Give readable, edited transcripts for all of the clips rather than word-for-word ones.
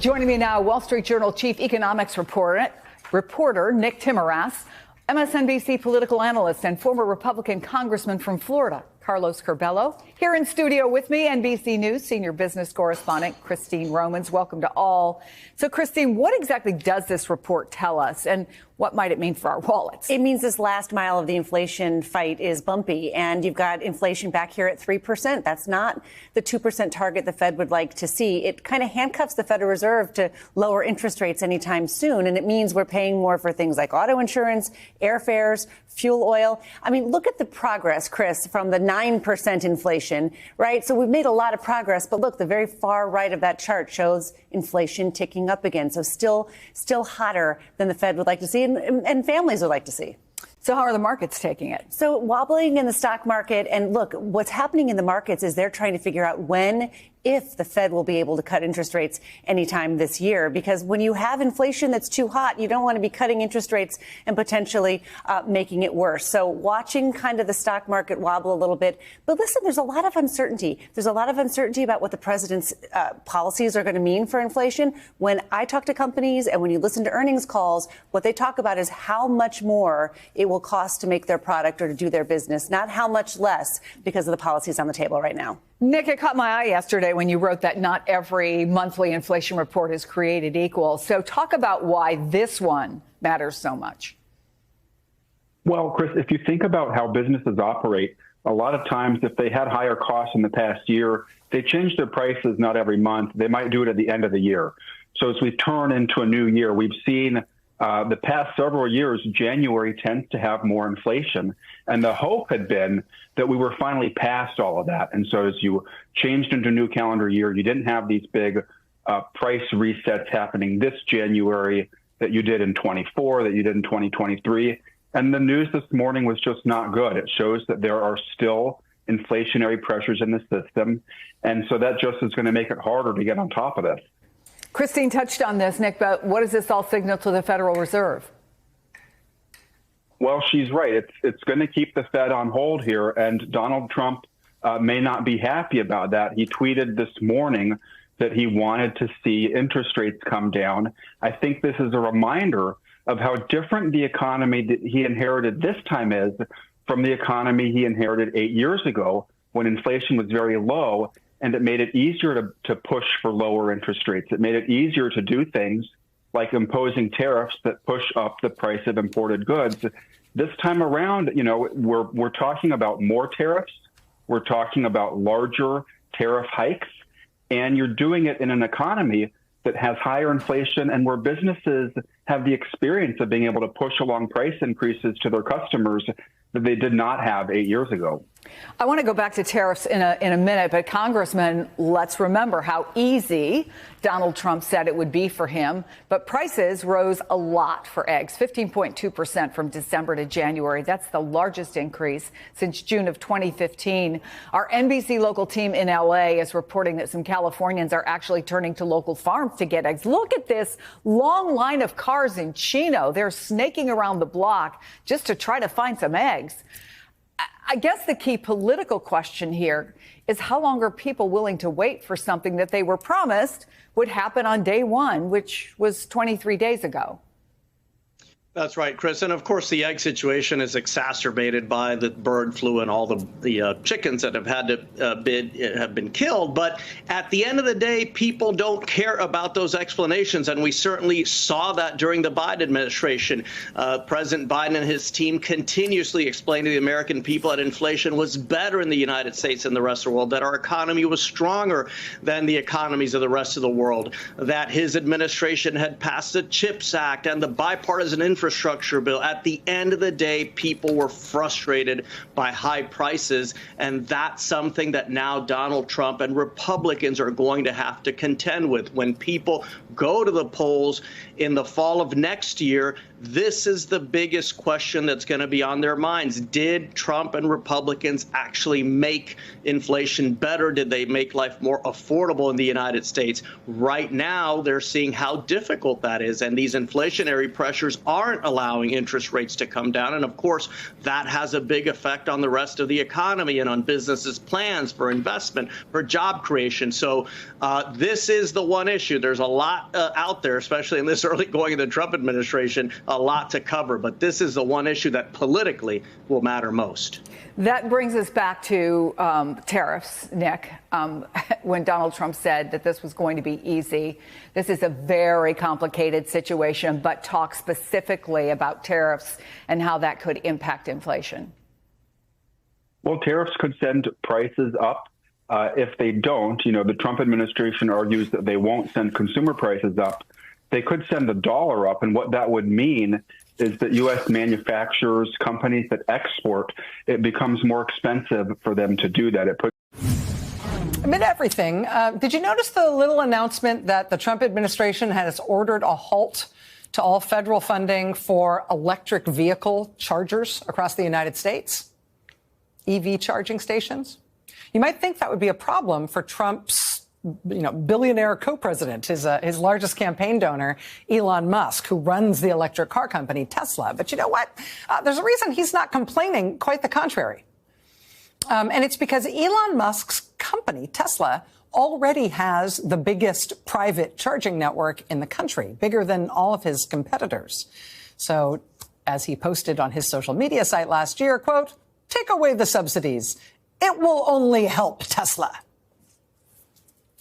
Joining me now, Wall Street Journal chief economics reporter Nick Timirath, MSNBC political analyst and former Republican congressman from Florida, Carlos Curbelo. Here in studio with me, NBC News senior business correspondent Christine Romans. Welcome to all. So, Christine, what exactly does this report tell us, and what might it mean for our wallets? It means this last mile of the inflation fight is bumpy, and you've got inflation back here at 3%. That's not the 2% target the Fed would like to see. It kind of handcuffs the Federal Reserve to lower interest rates anytime soon, and it means we're paying more for things like auto insurance, airfares, fuel oil. I mean, look at the progress, Chris, from the 9% inflation, right? So we've made a lot of progress, but look, the very far right of that chart shows inflation ticking up again. So still hotter than the Fed would like to see and families would like to see. So how are the markets taking it? So wobbling in the stock market. And look, what's happening in the markets is they're trying to figure out when, if the Fed will be able to cut interest rates anytime this year. Because when you have inflation that's too hot, you don't want to be cutting interest rates and potentially making it worse. So watching kind of the stock market wobble a little bit. But listen, there's a lot of uncertainty. There's a lot of uncertainty about what the president's policies are going to mean for inflation. When I talk to companies and when you listen to earnings calls, what they talk about is how much more it will cost to make their product or to do their business, not how much less because of the policies on the table right now. Nick, it caught my eye yesterday when you wrote that not every monthly inflation report is created equal. So talk about why this one matters so much. Well, Chris, if you think about how businesses operate, a lot of times if they had higher costs in the past year, they change their prices not every month. They might do it at the end of the year. So as we turn into a new year, we've seen the past several years, January tends to have more inflation. And the hope had been that we were finally past all of that. And so as you changed into a new calendar year, you didn't have these big price resets happening this January that you did in 24, that you did in 2023. And the news this morning was just not good. It shows that there are still inflationary pressures in the system. And so that just is going to make it harder to get on top of this. Christine touched on this, Nick, but what does this all signal to the Federal Reserve? Well, she's right. It's going to keep the Fed on hold here, and Donald Trump may not be happy about that. He tweeted this morning that he wanted to see interest rates come down. I think this is a reminder of how different the economy that he inherited this time is from the economy he inherited 8 years ago when inflation was very low. And it made it easier to push for lower interest rates. It made it easier to do things like imposing tariffs that push up the price of imported goods. This time around, you know, we're talking about more tariffs. We're talking about larger tariff hikes. And you're doing it in an economy that has higher inflation and where businesses have the experience of being able to push along price increases to their customers that they did not have 8 years ago. I want to go back to tariffs in a minute, but Congressman, let's remember how easy Donald Trump said it would be for him. But prices rose a lot for eggs, 15.2% from December to January. That's the largest increase since June of 2015. Our NBC local team in L.A. is reporting that some Californians are actually turning to local farms to get eggs. Look at this long line of cars in Chino. They're snaking around the block just to try to find some eggs. I guess the key political question here is how long are people willing to wait for something that they were promised would happen on day one, which was 23 days ago? That's right, Chris. And of course, the egg situation is exacerbated by the bird flu and all the chickens that have had to have been killed. But at the end of the day, people don't care about those explanations. And we certainly saw that during the Biden administration. President Biden and his team continuously explained to the American people that inflation was better in the United States than the rest of the world, that our economy was stronger than the economies of the rest of the world, that his administration had passed the CHIPS Act and the bipartisan infrastructure bill. At the end of the day, people were frustrated by high prices, and that's something that now Donald Trump and Republicans are going to have to contend with. When people go to the polls in the fall of next year, this is the biggest question that's going to be on their minds. Did Trump and Republicans actually make inflation better? Did they make life more affordable in the United States? Right now, they're seeing how difficult that is. And these inflationary pressures aren't allowing interest rates to come down. And of course, that has a big effect on the rest of the economy and on businesses' plans for investment, for job creation. So this is the one issue. There's a lot out there, especially in this early going of the Trump administration, a lot to cover. But this is the one issue that politically will matter most. That brings us back to tariffs, Nick. When Donald Trump said that this was going to be easy, this is a very complicated situation, but talk specifically about tariffs and how that could impact inflation. Well, tariffs could send prices up. If they don't, the Trump administration argues that they won't send consumer prices up. They could send the dollar up. And what that would mean is that U.S. manufacturers, companies that export, it becomes more expensive for them to do that. Amid everything, did you notice the little announcement that the Trump administration has ordered a halt to all federal funding for electric vehicle chargers across the United States? EV charging stations? You might think that would be a problem for Trump's billionaire co-president, his largest campaign donor, Elon Musk, who runs the electric car company Tesla. But you know what? There's a reason he's not complaining, quite the contrary. And it's because Elon Musk's company, Tesla, already has the biggest private charging network in the country, bigger than all of his competitors. So as he posted on his social media site last year, quote, "Take away the subsidies. It will only help Tesla."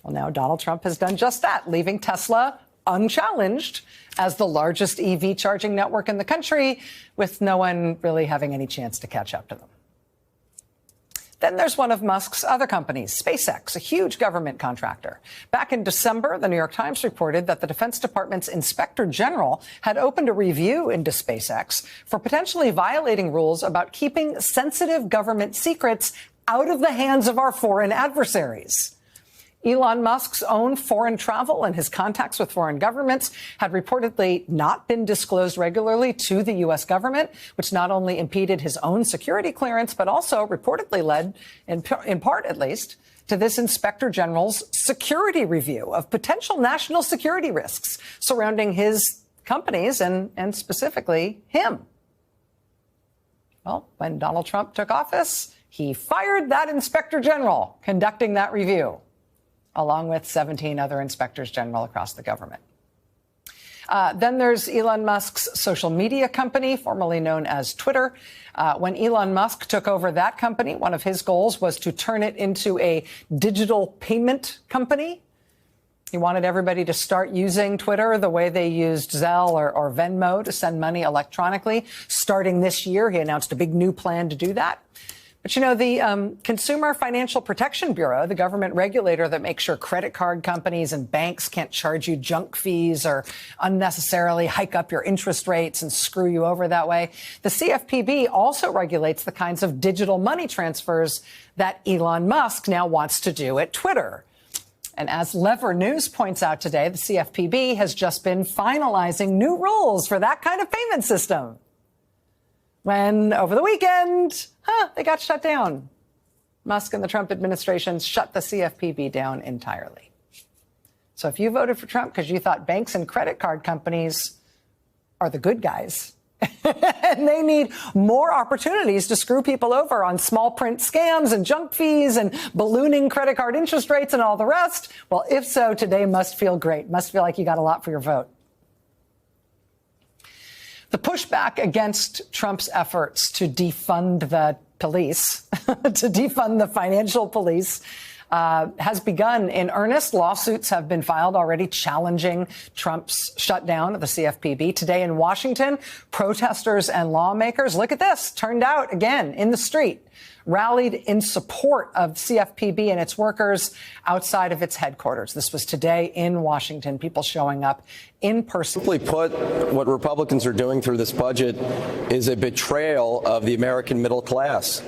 Well, now Donald Trump has done just that, leaving Tesla unchallenged as the largest EV charging network in the country, with no one really having any chance to catch up to them. Then there's one of Musk's other companies, SpaceX, a huge government contractor. Back in December, the New York Times reported that the Defense Department's Inspector General had opened a review into SpaceX for potentially violating rules about keeping sensitive government secrets out of the hands of our foreign adversaries. Elon Musk's own foreign travel and his contacts with foreign governments had reportedly not been disclosed regularly to the U.S. government, which not only impeded his own security clearance, but also reportedly led, in part at least, to this Inspector General's security review of potential national security risks surrounding his companies and specifically him. Well, when Donald Trump took office, he fired that Inspector General conducting that review, along with 17 other inspectors general across the government. Then there's Elon Musk's social media company, formerly known as Twitter. When Elon Musk took over that company, one of his goals was to turn it into a digital payment company. He wanted everybody to start using Twitter the way they used Zelle or Venmo to send money electronically. Starting this year, he announced a big new plan to do that. But, the Consumer Financial Protection Bureau, the government regulator that makes sure credit card companies and banks can't charge you junk fees or unnecessarily hike up your interest rates and screw you over that way. The CFPB also regulates the kinds of digital money transfers that Elon Musk now wants to do at Twitter. And as Lever News points out today, the CFPB has just been finalizing new rules for that kind of payment system, when over the weekend, they got shut down. Musk and the Trump administration shut the CFPB down entirely. So if you voted for Trump because you thought banks and credit card companies are the good guys and they need more opportunities to screw people over on small print scams and junk fees and ballooning credit card interest rates and all the rest, well, if so, today must feel great. Must feel like you got a lot for your vote. The pushback against Trump's efforts to defund the police, to defund the financial police, has begun in earnest. Lawsuits have been filed already challenging Trump's shutdown of the CFPB. Today in Washington, protesters and lawmakers, look at this, turned out again in the street, rallied in support of CFPB and its workers outside of its headquarters. This was today in Washington, people showing up in person. Simply put, what Republicans are doing through this budget is a betrayal of the American middle class.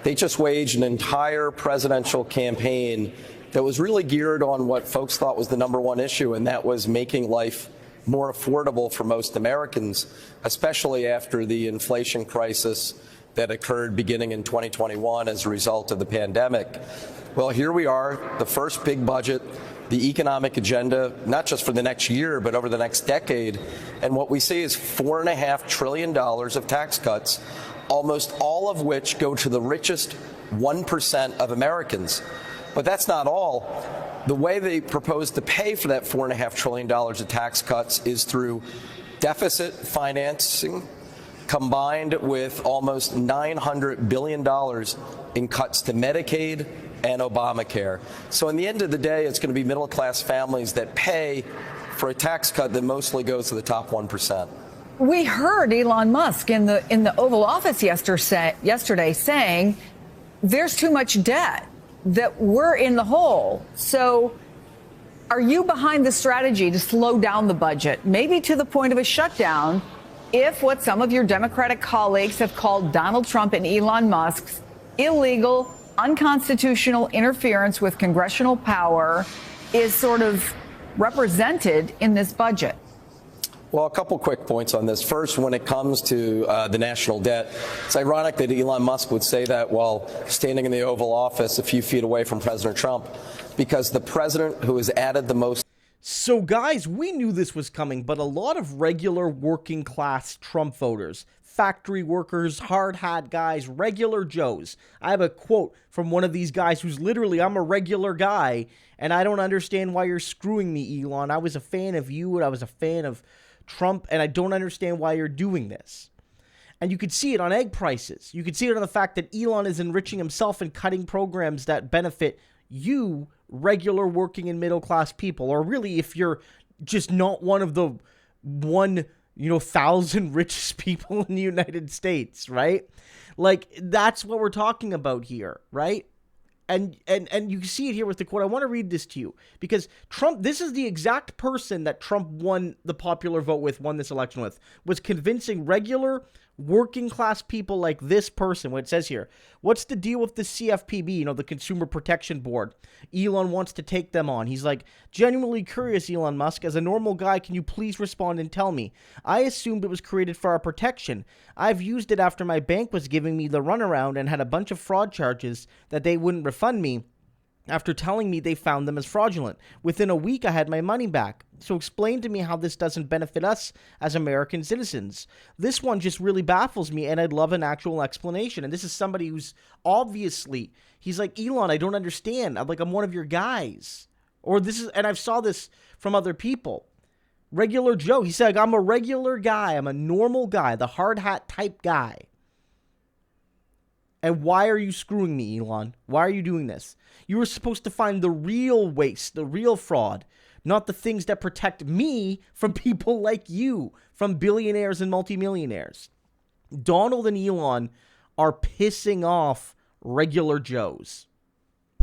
They just waged an entire presidential campaign that was really geared on what folks thought was the number one issue, and that was making life more affordable for most Americans, especially after the inflation crisis that occurred beginning in 2021 as a result of the pandemic. Well, here we are, the first big budget, the economic agenda, not just for the next year, but over the next decade. And what we see is $4.5 trillion of tax cuts, almost all of which go to the richest 1% of Americans. But that's not all. The way they propose to pay for that $4.5 trillion of tax cuts is through deficit financing, combined with almost $900 billion in cuts to Medicaid and Obamacare. So in the end of the day, it's going to be middle-class families that pay for a tax cut that mostly goes to the top 1%. We heard Elon Musk in the Oval Office yesterday saying there's too much debt, that we're in the hole. So are you behind the strategy to slow down the budget, maybe to the point of a shutdown, if what some of your Democratic colleagues have called Donald Trump and Elon Musk's illegal, unconstitutional interference with congressional power is sort of represented in this budget? Well, a couple quick points on this. First, when it comes to the national debt, it's ironic that Elon Musk would say that while standing in the Oval Office a few feet away from President Trump, because the president who has added the most. So, guys, we knew this was coming, but a lot of regular working class Trump voters, factory workers, hard hat guys, regular Joes. I have a quote from one of these guys who's literally, I'm a regular guy, and I don't understand why you're screwing me, Elon. I was a fan of you, and I was a fan of Trump, and I don't understand why you're doing this. And you could see it on egg prices. You could see it on the fact that Elon is enriching himself and cutting programs that benefit you, regular working and middle class people, or really if you're just not one of the 1,000 richest people in the United States, right? Like, that's what we're talking about here, right? And you see it here with the quote. I want to read this to you because Trump, this is the exact person that Trump won the popular vote with, won this election with, was convincing regular working class people like this person. What it says here, what's the deal with the CFPB, the Consumer Protection Board? Elon wants to take them on. He's like, genuinely curious, Elon Musk, as a normal guy, can you please respond and tell me? I assumed it was created for our protection. I've used it after my bank was giving me the runaround and had a bunch of fraud charges that they wouldn't refund me after telling me they found them as fraudulent. Within a week, I had my money back. So explain to me how this doesn't benefit us as American citizens. This one just really baffles me, and I'd love an actual explanation. And this is somebody who's obviously, he's like, Elon, I don't understand. I'm one of your guys. Or this is, and I've saw this from other people. Regular Joe, he said, I'm a regular guy. I'm a normal guy, the hard hat type guy. And why are you screwing me, Elon? Why are you doing this? You were supposed to find the real waste, the real fraud, not the things that protect me from people like you, from billionaires and multimillionaires. Donald and Elon are pissing off regular Joes.